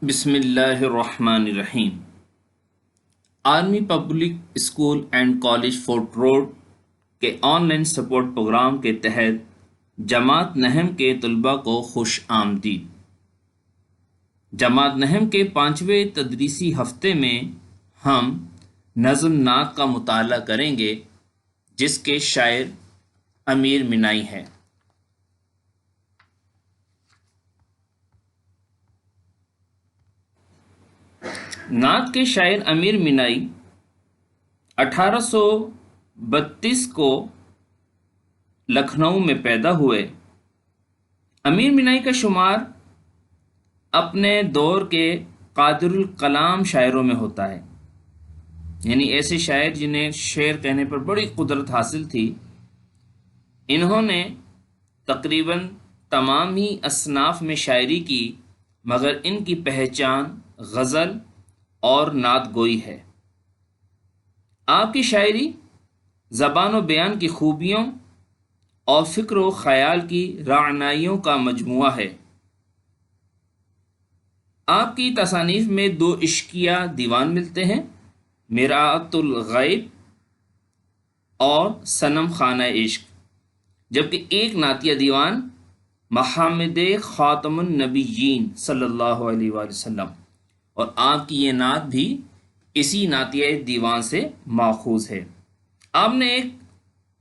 بسم اللہ الرحمن الرحیم۔ Army public school and college fort road کے آن لائن سپورٹ پروگرام کے تحت جماعت نہم کے طلباء کو خوش آمدید۔ جماعت نہم کے 5ویں تدریسی ہفتے میں ہم نظم نعت کا مطالعہ کریں گے جس کے شاعر امیر منائی ہیں۔ نعت کے شاعر امیر منائی 1832 کو لکھنؤ میں پیدا ہوئے۔ امیر منائی کا شمار اپنے دور کے قادر الکلام شاعروں میں ہوتا ہے، یعنی ایسے شاعر جنہیں شعر کہنے پر بڑی قدرت حاصل تھی۔ انہوں نے تقریباً تمام ہی اصناف میں شاعری کی، مگر ان کی پہچان غزل اور نعت گوئی ہے۔ آپ کی شاعری زبان و بیان کی خوبیوں اور فکر و خیال کی رعنائیوں کا مجموعہ ہے۔ آپ کی تصانیف میں 2 عشقیہ دیوان ملتے ہیں، مرآت الغیب اور صنم خانہ عشق، جبکہ ایک نعتیہ دیوان محمد خاتم النبیین صلی اللہ علیہ وآلہ وسلم، اور آپ کی یہ نعت بھی اسی نعتیہ دیوان سے ماخوذ ہے۔ آپ نے ایک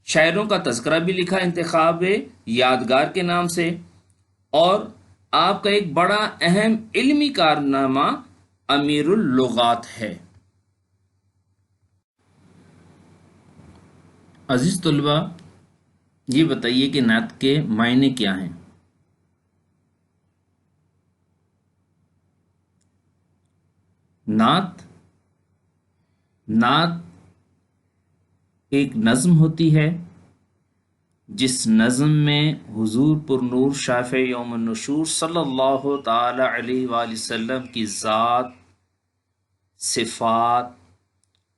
شاعروں کا تذکرہ بھی لکھا انتخاب یادگار کے نام سے، اور آپ کا ایک بڑا اہم علمی کارنامہ امیر اللغات ہے۔ عزیز طلبہ، یہ بتائیے کہ نعت کے معنی کیا ہیں؟ نعت ایک نظم ہوتی ہے جس نظم میں حضور پر نور شافع یوم النشور صلی اللہ تعالی علیہ وآلہ وسلم کی ذات، صفات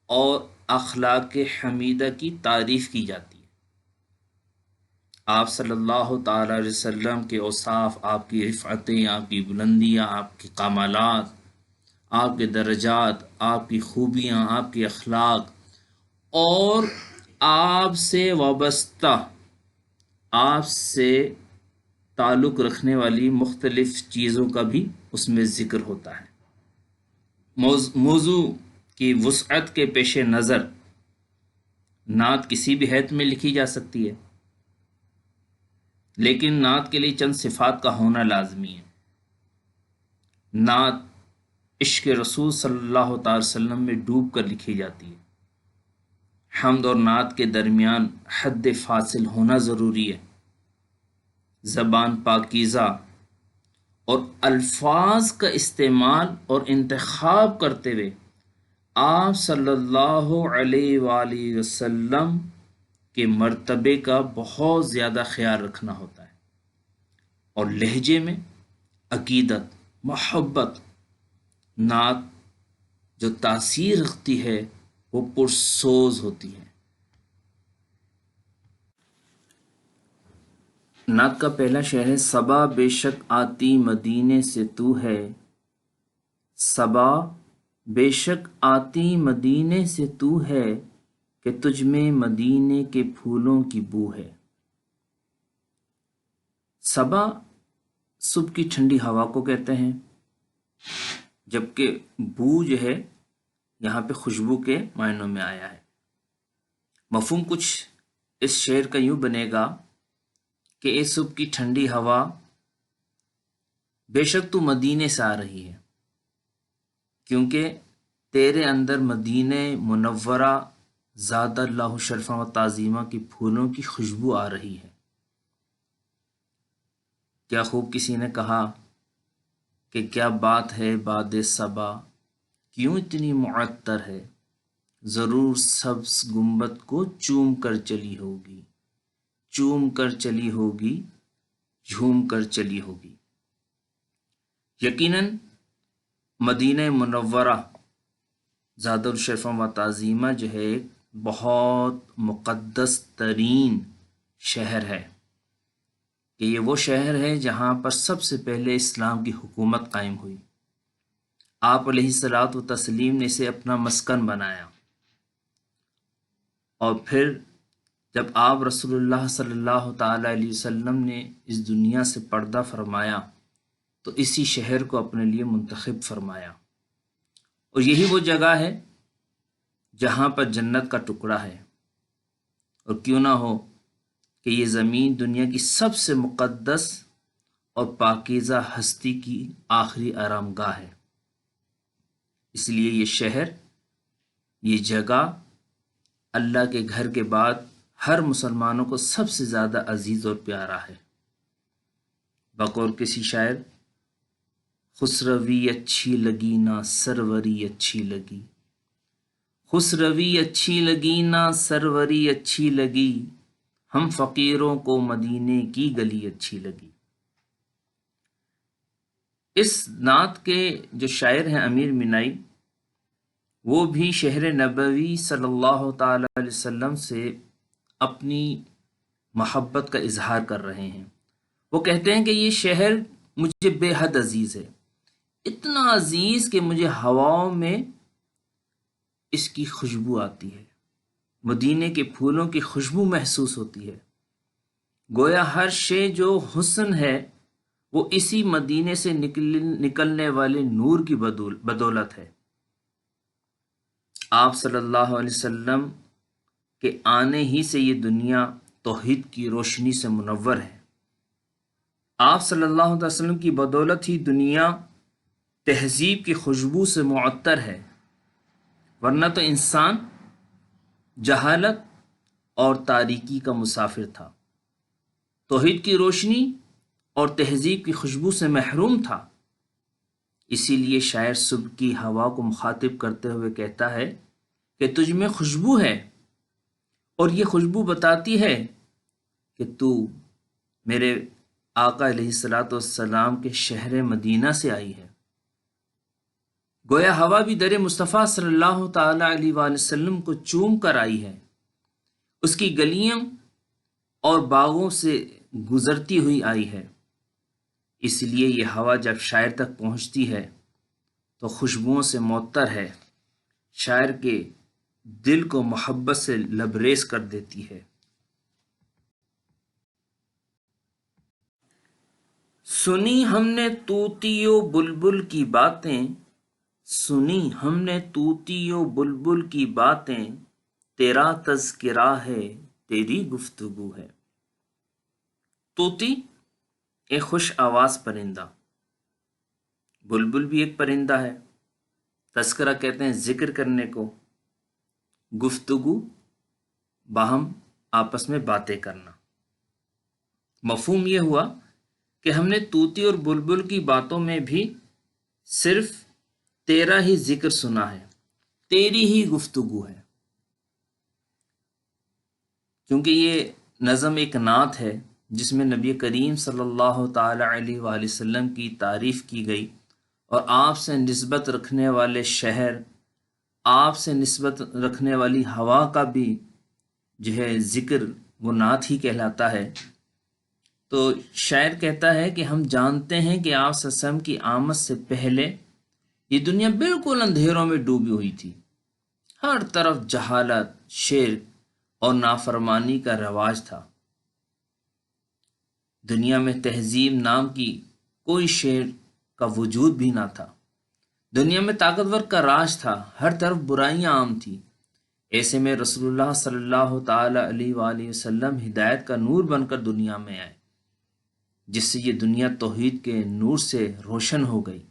اور اخلاق حمیدہ کی تعریف کی جاتی ہے۔ آپ صلی اللہ تعالی علیہ وسلم کے اوصاف، آپ کی رفعتیں، آپ کی بلندیاں، آپ کے کمالات، آپ کے درجات، آپ کی خوبیاں، آپ کے اخلاق اور آپ سے وابستہ، آپ سے تعلق رکھنے والی مختلف چیزوں کا بھی اس میں ذکر ہوتا ہے۔ موضوع کی وسعت کے پیش نظر نعت کسی بھی حیث میں لکھی جا سکتی ہے، لیکن نعت کے لیے چند صفات کا ہونا لازمی ہے۔ نعت عشق رسول صلی اللہ تعالی وسلم میں ڈوب کر لکھی جاتی ہے۔ حمد اور نعت کے درمیان حد فاصل ہونا ضروری ہے۔ زبان پاکیزہ اور الفاظ کا استعمال اور انتخاب کرتے ہوئے آپ صلی اللہ علیہ وآلہ وسلم کے مرتبے کا بہت زیادہ خیال رکھنا ہوتا ہے، اور لہجے میں عقیدت، محبت۔ نعت جو تاثیر رکھتی ہے وہ پرسوز ہوتی ہے۔ نعت کا پہلا شعر ہے: صبا بے شک آتی مدینے سے تو ہے، صبا بے شک آتی مدینے سے تو ہے، کہ تجھ میں مدینے کے پھولوں کی بو ہے۔ صبا صبح کی ٹھنڈی ہوا کو کہتے ہیں، جبکہ بو جو ہے یہاں پہ خوشبو کے معنوں میں آیا ہے۔ مفہوم کچھ اس شعر کا یوں بنے گا کہ اے صبح کی ٹھنڈی ہوا، بے شک تو مدینے سے آ رہی ہے، کیونکہ تیرے اندر مدینہ منورہ زاد اللہ شرفا و تعظیمہ کی پھولوں کی خوشبو آ رہی ہے۔ کیا خوب کسی نے کہا کہ کیا بات ہے باد صبا، کیوں اتنی معطر ہے، ضرور سبز گنبد کو چوم کر چلی ہوگی، چوم کر چلی ہوگی، جھوم کر چلی ہوگی۔ یقیناً مدینہ منورہ زاد الشرف و تعظیمہ جو ہے ایک بہت مقدس ترین شہر ہے، کہ یہ وہ شہر ہے جہاں پر سب سے پہلے اسلام کی حکومت قائم ہوئی۔ آپ علیہ الصلاۃ والتسلیم نے اسے اپنا مسکن بنایا، اور پھر جب آپ رسول اللہ صلی اللہ تعالیٰ علیہ وسلم نے اس دنیا سے پردہ فرمایا تو اسی شہر کو اپنے لیے منتخب فرمایا، اور یہی وہ جگہ ہے جہاں پر جنت کا ٹکڑا ہے، اور کیوں نہ ہو کہ یہ زمین دنیا کی سب سے مقدس اور پاکیزہ ہستی کی آخری آرام گاہ ہے، اس لیے یہ شہر، یہ جگہ اللہ کے گھر کے بعد ہر مسلمانوں کو سب سے زیادہ عزیز اور پیارا ہے۔ بقول کسی شاعر، خسروی اچھی لگی نہ سروری اچھی لگی، خسروی اچھی لگی نہ سروری اچھی لگی، ہم فقیروں کو مدینے کی گلی اچھی لگی۔ اس نعت کے جو شاعر ہیں امیر مینائی، وہ بھی شہر نبوی صلی اللہ تعالی علیہ وسلم سے اپنی محبت کا اظہار کر رہے ہیں۔ وہ کہتے ہیں کہ یہ شہر مجھے بے حد عزیز ہے، اتنا عزیز کہ مجھے ہواؤں میں اس کی خوشبو آتی ہے، مدینے کے پھولوں کی خوشبو محسوس ہوتی ہے، گویا ہر شے جو حسن ہے وہ اسی مدینے سے نکلنے والے نور کی بدولت ہے۔ آپ صلی اللہ علیہ وسلم کے آنے ہی سے یہ دنیا توحید کی روشنی سے منور ہے۔ آپ صلی اللہ علیہ وسلم کی بدولت ہی دنیا تہذیب کی خوشبو سے معطر ہے، ورنہ تو انسان جہالت اور تاریکی کا مسافر تھا، توحید کی روشنی اور تہذیب کی خوشبو سے محروم تھا۔ اسی لیے شاعر صبح کی ہوا کو مخاطب کرتے ہوئے کہتا ہے کہ تجھ میں خوشبو ہے، اور یہ خوشبو بتاتی ہے کہ تو میرے آقا علیہ الصلاۃ والسلام کے شہر مدینہ سے آئی ہے۔ گویا ہوا بھی در مصطفیٰ صلی اللہ تعالی علیہ وآلہ وسلم کو چوم کر آئی ہے، اس کی گلیوں اور باغوں سے گزرتی ہوئی آئی ہے۔ اس لیے یہ ہوا جب شاعر تک پہنچتی ہے تو خوشبوؤں سے معطر ہے، شاعر کے دل کو محبت سے لبریز کر دیتی ہے۔ سنی ہم نے طوطی و بلبل کی باتیں، سنی ہم نے طوطی و بلبل کی باتیں، تیرا تذکرہ ہے تیری گفتگو ہے۔ طوطی ایک خوش آواز پرندہ، بلبل بھی ایک پرندہ ہے، تذکرہ کہتے ہیں ذکر کرنے کو، گفتگو باہم آپس میں باتیں کرنا۔ مفہوم یہ ہوا کہ ہم نے طوطی اور بلبل کی باتوں میں بھی صرف تیرا ہی ذکر سنا ہے، تیری ہی گفتگو ہے، کیونکہ یہ نظم ایک نعت ہے جس میں نبی کریم صلی اللہ تعالی علیہ وآلہ وسلم کی تعریف کی گئی، اور آپ سے نسبت رکھنے والے شہر، آپ سے نسبت رکھنے والی ہوا کا بھی جو ہے ذکر وہ نعت ہی کہلاتا ہے۔ تو شاعر کہتا ہے کہ ہم جانتے ہیں کہ آپ صلی اللہ علیہ وسلم کی آمد سے پہلے یہ دنیا بالکل اندھیروں میں ڈوبی ہوئی تھی، ہر طرف جہالت، شرک اور نافرمانی کا رواج تھا، دنیا میں تہذیب نام کی کوئی شے کا وجود بھی نہ تھا، دنیا میں طاقتور کا راج تھا، ہر طرف برائیاں عام تھیں۔ ایسے میں رسول اللہ صلی اللہ تعالی علیہ وآلہ وسلم ہدایت کا نور بن کر دنیا میں آئے، جس سے یہ دنیا توحید کے نور سے روشن ہو گئی۔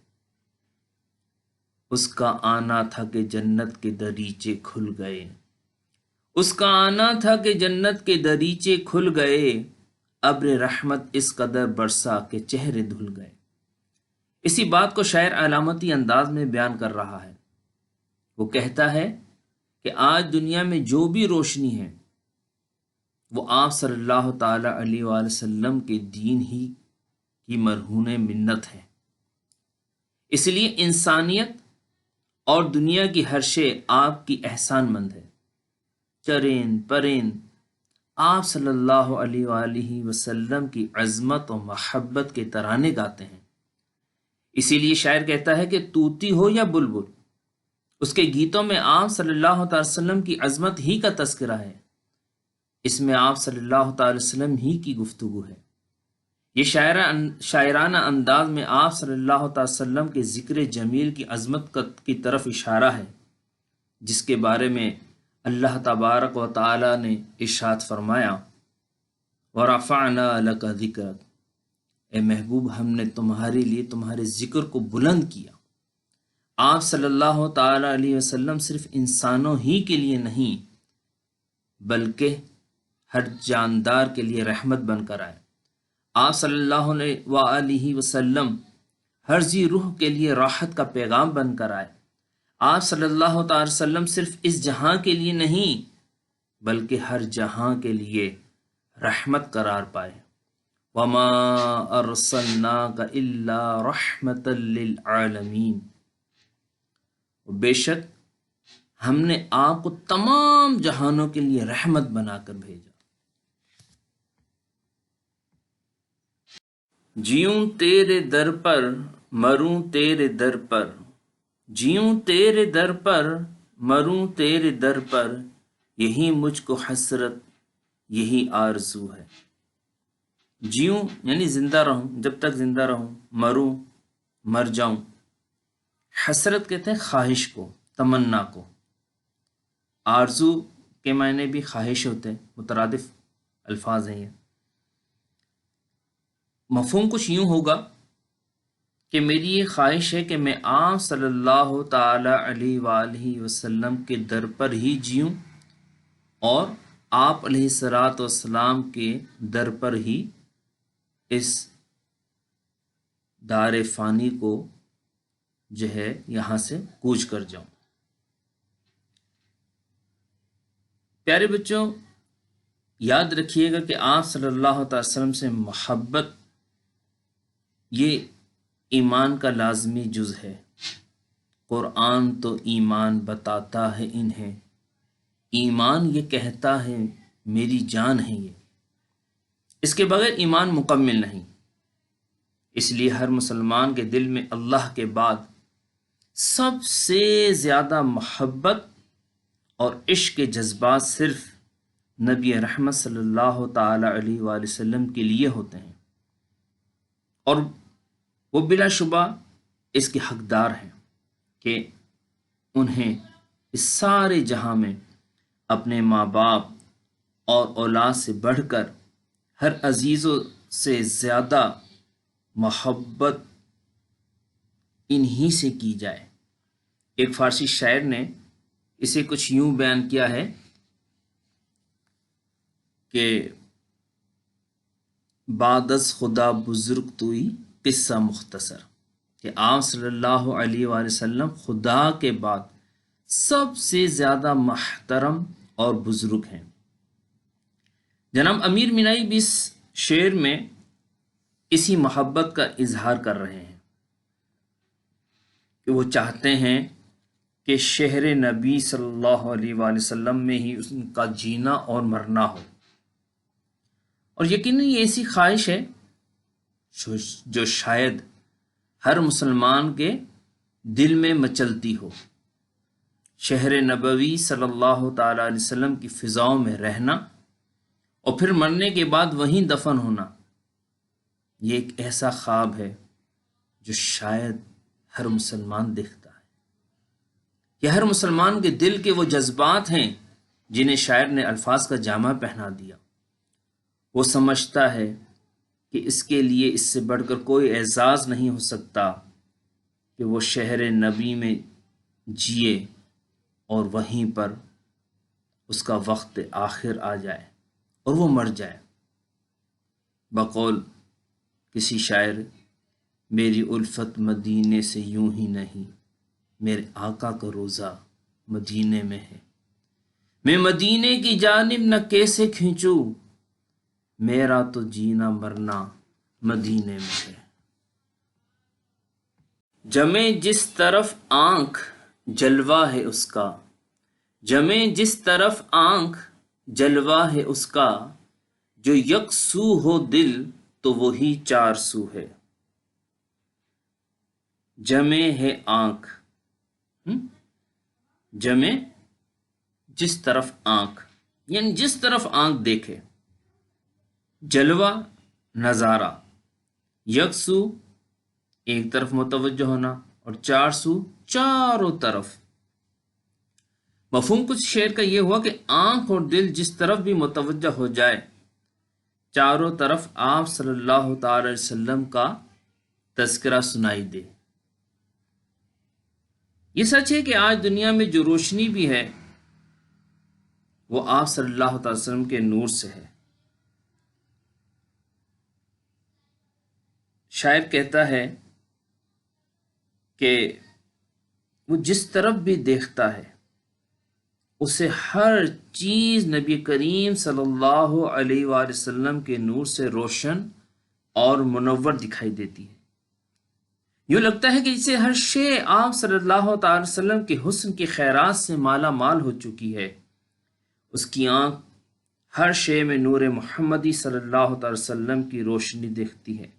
اس کا آنا تھا کہ جنت کے دریچے کھل گئے، اس کا آنا تھا کہ جنت کے دریچے کھل گئے، ابر رحمت اس قدر برسا کہ چہرے دھل گئے۔ اسی بات کو شاعر علامتی انداز میں بیان کر رہا ہے۔ وہ کہتا ہے کہ آج دنیا میں جو بھی روشنی ہے وہ آپ صلی اللہ تعالی علیہ وآلہ وسلم کے دین ہی کی مرہون منت ہے۔ اس لیے انسانیت اور دنیا کی ہر شے آپ کی احسان مند ہے، چرند پرند آپ صلی اللہ علیہ وآلہ وسلم کی عظمت و محبت کے ترانے گاتے ہیں۔ اسی لیے شاعر کہتا ہے کہ طوطی ہو یا بلبل، اس کے گیتوں میں آپ صلی اللہ تعالی وسلم کی عظمت ہی کا تذکرہ ہے، اس میں آپ صلی اللہ تعالی وسلم ہی کی گفتگو ہے۔ یہ شاعرانہ انداز میں آپ صلی اللہ تعالی وسلم کے ذکر جمیل کی عظمت کی طرف اشارہ ہے، جس کے بارے میں اللہ تبارک و تعالی نے ارشاد فرمایا، وَرَفَعْنَا لَكَ ذِكْرَكَ، اے محبوب ہم نے تمہارے لیے تمہارے ذکر کو بلند کیا۔ آپ صلی اللہ تعالی علیہ وسلم صرف انسانوں ہی کے لیے نہیں بلکہ ہر جاندار کے لیے رحمت بن کر آئے۔ آپ صلی اللہ علیہ وسلم ہر ذی روح کے لیے راحت کا پیغام بن کر آئے۔ آپ صلی اللہ تعالی وسلم صرف اس جہاں کے لیے نہیں بلکہ ہر جہاں کے لیے رحمت قرار پائے۔ وما ارسلناک الا رحمتا للعالمین، بے شک ہم نے آپ کو تمام جہانوں کے لیے رحمت بنا کر بھیجا۔ جیوں تیرے در پر مروں تیرے در پر، جیوں تیرے در پر مروں تیرے در پر، یہی مجھ کو حسرت یہی آرزو ہے۔ جیوں یعنی زندہ رہوں، جب تک زندہ رہوں، مروں مر جاؤں، حسرت کہتے ہیں خواہش کو، تمنا کو، آرزو کے معنی بھی خواہش ہوتے ہیں، مترادف الفاظ ہیں یہ۔ مفہوم کچھ یوں ہوگا کہ میری یہ خواہش ہے کہ میں آپ صلی اللہ تعالی علیہ وآلہ وسلم کے در پر ہی جیوں اور آپ علیہ الصلاۃ والسلام کے در پر ہی اس دار فانی کو جو ہے یہاں سے کوچ کر جاؤں۔ پیارے بچوں، یاد رکھیے گا کہ آپ صلی اللہ تعالی وسلم سے محبت یہ ایمان کا لازمی جز ہے۔ قرآن تو ایمان بتاتا ہے انہیں، ایمان یہ کہتا ہے میری جان ہے یہ، اس کے بغیر ایمان مکمل نہیں۔ اس لیے ہر مسلمان کے دل میں اللہ کے بعد سب سے زیادہ محبت اور عشق کے جذبات صرف نبی رحمت صلی اللہ تعالی علیہ وآلہ وسلم کے لیے ہوتے ہیں، اور وہ بلا شبہ اس کے حقدار ہیں کہ انہیں اس سارے جہاں میں اپنے ماں باپ اور اولاد سے بڑھ کر ہر عزیزوں سے زیادہ محبت انہی سے کی جائے۔ ایک فارسی شاعر نے اسے کچھ یوں بیان کیا ہے کہ بعد از خدا بزرگ توئی قصہ مختصر، کہ آپ صلی اللہ علیہ وآلہ وسلم خدا کے بعد سب سے زیادہ محترم اور بزرگ ہیں۔ جناب امیر مینائی بھی اس شعر میں اسی محبت کا اظہار کر رہے ہیں کہ وہ چاہتے ہیں کہ شہر نبی صلی اللہ علیہ وآلہ وسلم میں ہی ان کا جینا اور مرنا ہو، اور یقیناً یہ ایسی خواہش ہے جو شاید ہر مسلمان کے دل میں مچلتی ہو۔ شہر نبوی صلی اللہ تعالی علیہ وسلم کی فضاؤں میں رہنا اور پھر مرنے کے بعد وہیں دفن ہونا، یہ ایک ایسا خواب ہے جو شاید ہر مسلمان دیکھتا ہے۔ یہ ہر مسلمان کے دل کے وہ جذبات ہیں جنہیں شاعر نے الفاظ کا جامہ پہنا دیا۔ وہ سمجھتا ہے کہ اس کے لیے اس سے بڑھ کر کوئی اعزاز نہیں ہو سکتا کہ وہ شہر نبی میں جیے اور وہیں پر اس کا وقت آخر آ جائے اور وہ مر جائے۔ بقول کسی شاعر، میری الفت مدینے سے یوں ہی نہیں، میرے آقا کا روزہ مدینے میں ہے، میں مدینے کی جانب نہ کیسے کھینچوں، میرا تو جینا مرنا مدینے میں ہے۔ جمے جس طرف آنکھ جلوہ ہے اس کا، جمے جس طرف آنکھ جلوہ ہے اس کا، جو یک سو ہو دل تو وہی چار سو ہے۔ جمع ہے آنکھ، جمع جس طرف آنکھ، یعنی جس طرف آنکھ دیکھے، جلوہ نظارہ، یکسو ایک طرف متوجہ ہونا، اور چار سو چاروں طرف۔ مفہوم کچھ شعر کا یہ ہوا کہ آنکھ اور دل جس طرف بھی متوجہ ہو جائے، چاروں طرف آپ صلی اللہ تعالی علیہ وسلم کا تذکرہ سنائی دے۔ یہ سچ ہے کہ آج دنیا میں جو روشنی بھی ہے وہ آپ صلی اللہ تعالی وسلم کے نور سے ہے۔ شاعر کہتا ہے کہ وہ جس طرف بھی دیکھتا ہے اسے ہر چیز نبی کریم صلی اللہ علیہ وآلہ وسلم کے نور سے روشن اور منور دکھائی دیتی ہے۔ یوں لگتا ہے کہ جسے ہر شے آپ صلی اللہ تعالی وسلم کے حسن کی خیرات سے مالا مال ہو چکی ہے، اس کی آنکھ ہر شے میں نور محمدی صلی اللہ تعالی وسلم کی روشنی دیکھتی ہے۔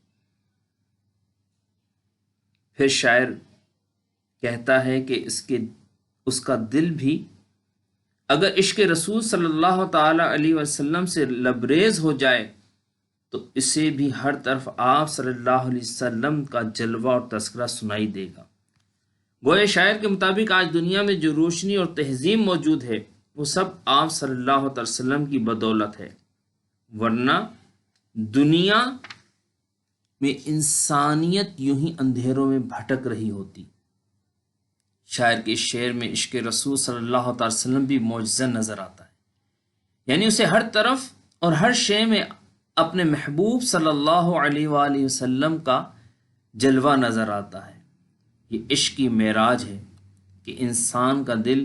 پھر شاعر کہتا ہے کہ اس کا دل بھی اگر عشق رسول صلی اللہ تعالی علیہ وسلم سے لبریز ہو جائے تو اسے بھی ہر طرف آپ صلی اللہ علیہ وسلم کا جلوہ اور تذکرہ سنائی دے گا۔ گویا شاعر کے مطابق آج دنیا میں جو روشنی اور تہذیب موجود ہے وہ سب آپ صلی اللہ علیہ وسلم کی بدولت ہے، ورنہ دنیا میں انسانیت یوں ہی اندھیروں میں بھٹک رہی ہوتی۔ شاعر کے شعر میں عشق رسول صلی اللہ تعالی وسلم بھی معجزہ نظر آتا ہے، یعنی اسے ہر طرف اور ہر شے میں اپنے محبوب صلی اللہ علیہ وآلہ وسلم کا جلوہ نظر آتا ہے۔ یہ عشق کی معراج ہے کہ انسان کا دل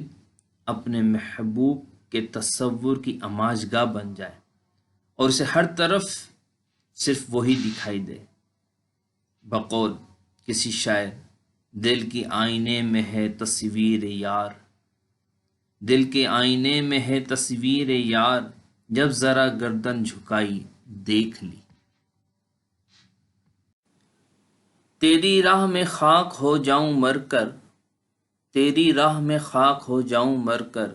اپنے محبوب کے تصور کی آماج گاہ بن جائے اور اسے ہر طرف صرف وہی دکھائی دے۔ بقول کسی شاعر، دل کی آئینے میں ہے تصویر یار، دل کے آئینے میں ہے تصویر یار، جب ذرا گردن جھکائی دیکھ لی۔ تیری راہ میں خاک ہو جاؤں مر کر، تیری راہ میں خاک ہو جاؤں مر کر،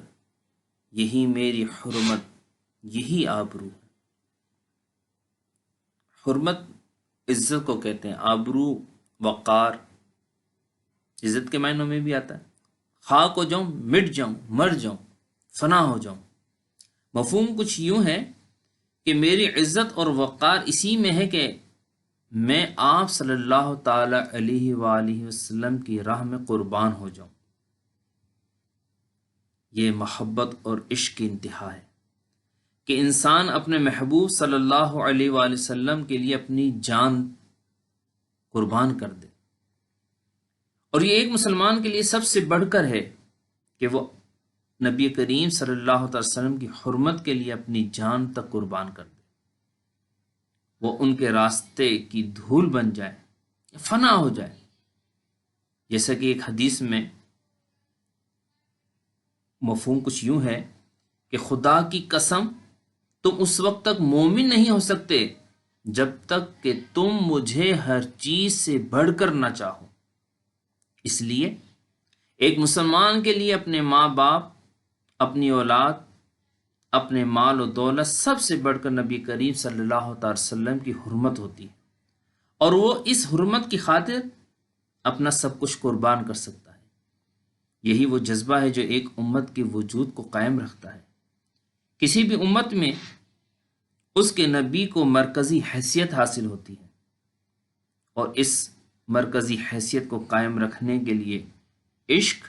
یہی میری حرمت یہی آبرو۔ حرمت عزت کو کہتے ہیں، آبرو وقار عزت کے معنوں میں بھی آتا ہے۔ خاک ہو جاؤں، مٹ جاؤں، مر جاؤں، فنا ہو جاؤں۔ مفہوم کچھ یوں ہے کہ میری عزت اور وقار اسی میں ہے کہ میں آپ صلی اللہ تعالی علیہ وآلہ وسلم کی راہ میں قربان ہو جاؤں۔ یہ محبت اور عشق کی انتہا ہے کہ انسان اپنے محبوب صلی اللہ علیہ وآلہ وسلم کے لیے اپنی جان قربان کر دے، اور یہ ایک مسلمان کے لیے سب سے بڑھ کر ہے کہ وہ نبی کریم صلی اللہ علیہ وسلم کی حرمت کے لیے اپنی جان تک قربان کر دے، وہ ان کے راستے کی دھول بن جائے، فنا ہو جائے۔ جیسا کہ ایک حدیث میں مفہوم کچھ یوں ہے کہ خدا کی قسم تم اس وقت تک مومن نہیں ہو سکتے جب تک کہ تم مجھے ہر چیز سے بڑھ کر نہ چاہو۔ اس لیے ایک مسلمان کے لیے اپنے ماں باپ، اپنی اولاد، اپنے مال و دولت سب سے بڑھ کر نبی کریم صلی اللہ تعالی وسلم کی حرمت ہوتی ہے، اور وہ اس حرمت کی خاطر اپنا سب کچھ قربان کر سکتا ہے۔ یہی وہ جذبہ ہے جو ایک امت کے وجود کو قائم رکھتا ہے۔ کسی بھی امت میں اس کے نبی کو مرکزی حیثیت حاصل ہوتی ہے، اور اس مرکزی حیثیت کو قائم رکھنے کے لیے عشق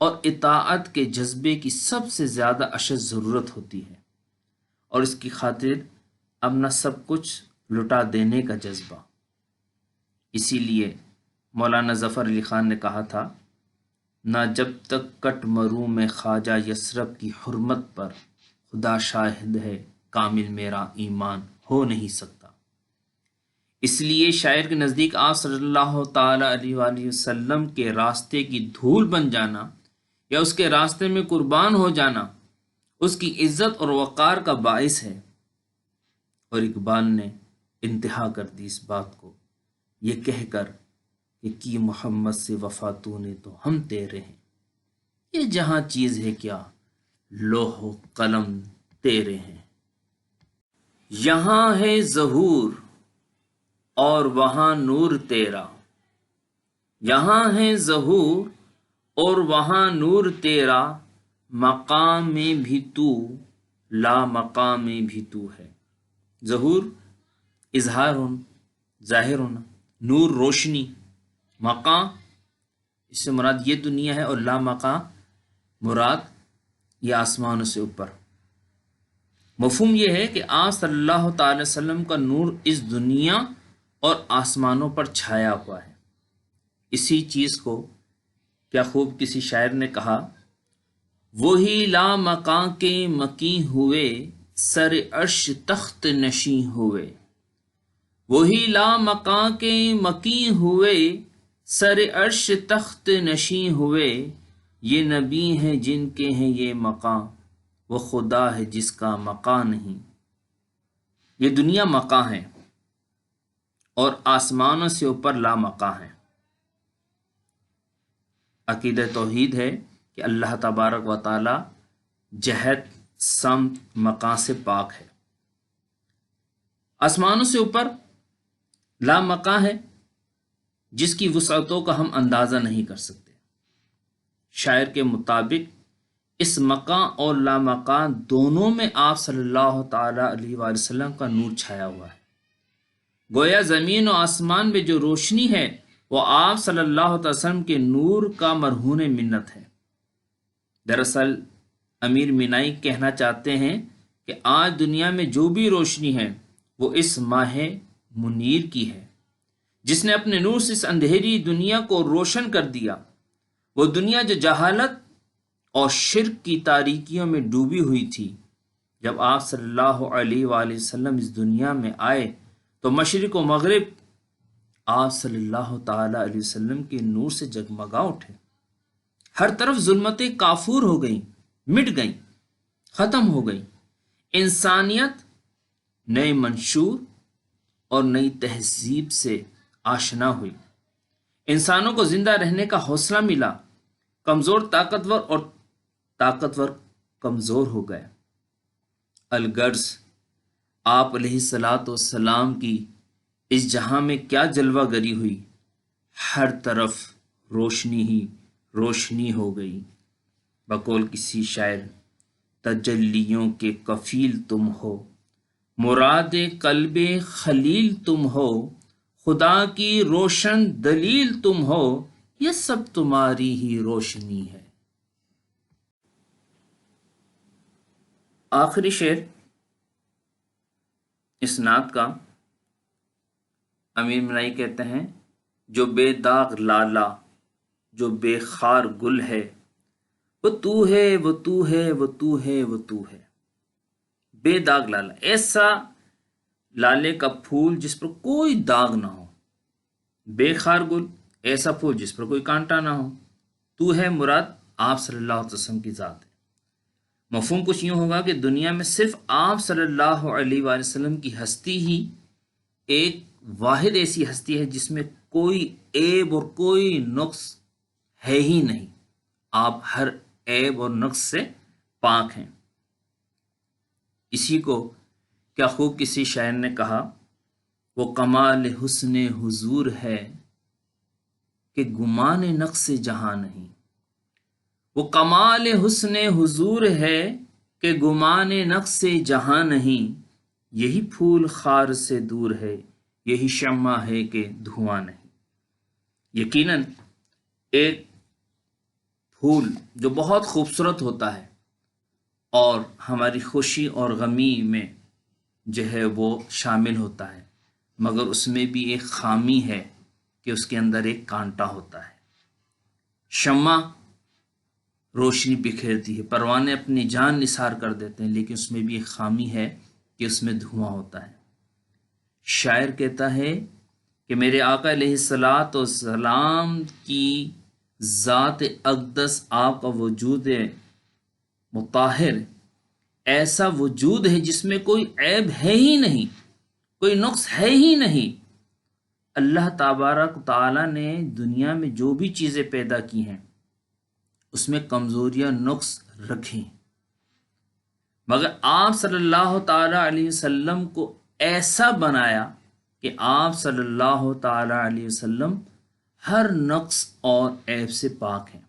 اور اطاعت کے جذبے کی سب سے زیادہ اشد ضرورت ہوتی ہے، اور اس کی خاطر اپنا سب کچھ لٹا دینے کا جذبہ۔ اسی لیے مولانا ظفر علی خان نے کہا تھا، نہ جب تک کٹ مروں میں خواجہ یثرب کی حرمت پر، خدا شاہد ہے کامل میرا ایمان ہو نہیں سکتا۔ اس لیے شاعر کے نزدیک آپ صلی اللہ تعالی علیہ وآلہ وسلم کے راستے کی دھول بن جانا یا اس کے راستے میں قربان ہو جانا اس کی عزت اور وقار کا باعث ہے۔ اور اقبال نے انتہا کر دی اس بات کو یہ کہہ کر کہ کی محمد سے وفا تو نے تو ہم تیرے ہیں، یہ جہاں چیز ہے کیا لوح و قلم تیرے ہیں، یہاں ہے ظہور اور وہاں نور تیرا، یہاں ہے ظہور اور وہاں نور تیرا، مقام میں بھی تو لا مقام میں بھی تو ہے۔ ظہور اظہار ہونا، ظاہر ہونا، نور روشنی، مقام اس سے مراد یہ دنیا ہے، اور لا مقام مراد یہ آسمانوں سے اوپر۔ مفہوم یہ ہے کہ آپ صلی اللہ تعالی وسلم کا نور اس دنیا اور آسمانوں پر چھایا ہوا ہے۔ اسی چیز کو کیا خوب کسی شاعر نے کہا، وہی لا مکاں کے مکیں ہوئے سر عرش تخت نشیں ہوئے، وہی لا مکاں کے مکیں ہوئے سر عرش تخت نشیں ہوئے، یہ نبی ہیں جن کے ہیں یہ مقام، وہ خدا ہے جس کا مقام نہیں۔ یہ دنیا مقام ہے اور آسمانوں سے اوپر لا مقام ہے۔ عقیدہ توحید ہے کہ اللہ تبارک و تعالی جہت سمت مقام سے پاک ہے۔ آسمانوں سے اوپر لا مقام ہے جس کی وسعتوں کا ہم اندازہ نہیں کر سکتے۔ شاعر کے مطابق اس مقام اور لا مقام دونوں میں آپ صلی اللہ تعالی علیہ وآلہ وسلم کا نور چھایا ہوا ہے۔ گویا زمین و آسمان میں جو روشنی ہے وہ آپ صلی اللہ علیہ وسلم کے نور کا مرہون منت ہے۔ دراصل امیر مینائی کہنا چاہتے ہیں کہ آج دنیا میں جو بھی روشنی ہے وہ اس ماہ منیر کی ہے، جس نے اپنے نور سے اس اندھیری دنیا کو روشن کر دیا۔ وہ دنیا جو جہالت اور شرک کی تاریکیوں میں ڈوبی ہوئی تھی، جب آپ صلی اللہ علیہ وآلہ وسلم اس دنیا میں آئے تو مشرق و مغرب آپ صلی اللہ تعالی علیہ وسلم کے نور سے جگمگا اٹھے۔ ہر طرف ظلمتیں کافور ہو گئیں، مٹ گئیں، ختم ہو گئیں۔ انسانیت نئے منشور اور نئی تہذیب سے آشنا ہوئی۔ انسانوں کو زندہ رہنے کا حوصلہ ملا، کمزور طاقتور اور طاقتور کمزور ہو گئے۔ الغرض آپ علیہ الصلاۃ والسلام کی اس جہاں میں کیا جلوہ گری ہوئی، ہر طرف روشنی ہی روشنی ہو گئی۔ بقول کسی شاعر، تجلیوں کے کفیل تم ہو، مراد قلب خلیل تم ہو، خدا کی روشن دلیل تم ہو، یہ سب تمہاری ہی روشنی ہے۔ آخری شعر اس نعت کا امیر مینائی کہتے ہیں، جو بے داغ لالا جو بے خار گل ہے، وہ تو ہے وہ تو ہے وہ تو ہے وہ تو ہے۔ بے داغ لالا، ایسا لالے کا پھول جس پر کوئی داغ نہ ہو۔ بے خار گل، ایسا پھول جس پر کوئی کانٹا نہ ہو۔ تو ہے مراد آپ صلی اللہ علیہ وسلم کی ذات ہے۔ مفہوم کچھ یوں ہوگا کہ دنیا میں صرف آپ صلی اللہ علیہ وآلہ وسلم کی ہستی ہی ایک واحد ایسی ہستی ہے جس میں کوئی عیب اور کوئی نقص ہے ہی نہیں۔ آپ ہر عیب اور نقص سے پاک ہیں۔ اسی کو کیا خوب کسی شاعر نے کہا، وہ کمال حسن حضور ہے کہ گمان نقص جہاں نہیں، وہ کمال حسن حضور ہے کہ گمان نقص جہاں نہیں، یہی پھول خار سے دور ہے، یہی شمع ہے کہ دھواں نہیں۔ یقیناً ایک پھول جو بہت خوبصورت ہوتا ہے اور ہماری خوشی اور غمی میں جو ہے وہ شامل ہوتا ہے، مگر اس میں بھی ایک خامی ہے کہ اس کے اندر ایک کانٹا ہوتا ہے۔ شمع روشنی بکھیرتی ہے، پروانے اپنی جان نثار کر دیتے ہیں، لیکن اس میں بھی ایک خامی ہے کہ اس میں دھواں ہوتا ہے۔ شاعر کہتا ہے کہ میرے آقا علیہ الصلاۃ والسلام کی ذات اقدس، آپ کا وجود مطہر ایسا وجود ہے جس میں کوئی عیب ہے ہی نہیں، کوئی نقص ہے ہی نہیں، اللہ تبارک و تعالیٰ نے دنیا میں جو بھی چیزیں پیدا کی ہیں اس میں کمزوریاں نقص رکھیں، مگر آپ صلی اللہ تعالیٰ علیہ وسلم کو ایسا بنایا کہ آپ صلی اللہ تعالیٰ علیہ وسلم ہر نقص اور عیب سے پاک ہیں۔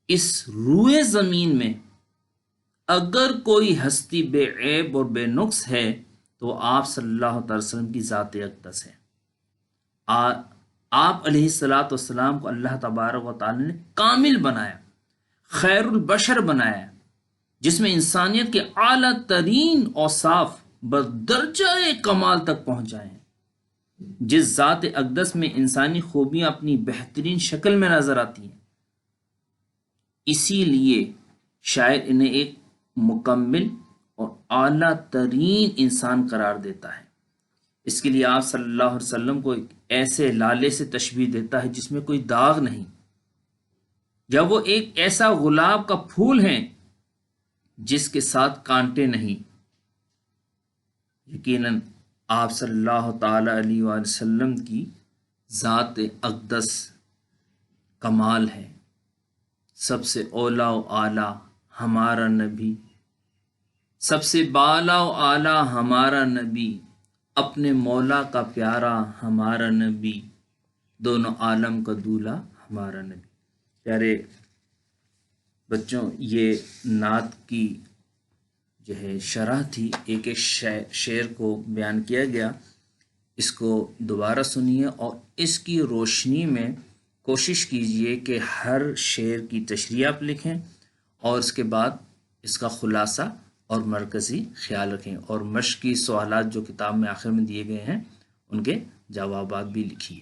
اس روئے زمین میں اگر کوئی ہستی بے عیب اور بے نقص ہے تو آپ صلی اللہ تعالی وسلم کی ذات اقدس ہے۔ آپ علیہ الصلاۃ والسلام کو اللہ تبارک و تعالی نے کامل بنایا، خیر البشر بنایا، جس میں انسانیت کے اعلیٰ ترین اوصاف بدرجہ کمال تک پہنچائے ہیں، جس ذات اقدس میں انسانی خوبیاں اپنی بہترین شکل میں نظر آتی ہیں۔ اسی لیے شاعر انہیں ایک مکمل اور اعلیٰ ترین انسان قرار دیتا ہے۔ اس کے لیے آپ صلی اللہ علیہ وسلم کو ایک ایسے لالے سے تشبیہ دیتا ہے جس میں کوئی داغ نہیں، یا وہ ایک ایسا گلاب کا پھول ہے جس کے ساتھ کانٹے نہیں۔ یقیناً آپ صلی اللہ تعالی علیہ وآلہ وسلم کی ذات اقدس کمال ہے۔ سب سے اولا و اعلیٰ ہمارا نبی، سب سے بالا و اعلیٰ ہمارا نبی، اپنے مولا کا پیارا ہمارا نبی، دونوں عالم کا دولہا ہمارا نبی۔ پیارے بچوں، یہ نعت کی جو ہے شرح تھی، ایک ایک شعر کو بیان کیا گیا۔ اس کو دوبارہ سنیے اور اس کی روشنی میں کوشش کیجئے کہ ہر شعر کی تشریح آپ لکھیں اور اس کے بعد اس کا خلاصہ اور مرکزی خیال رکھیں، اور مشقی سوالات جو کتاب میں آخر میں دیے گئے ہیں ان کے جوابات بھی لکھیے۔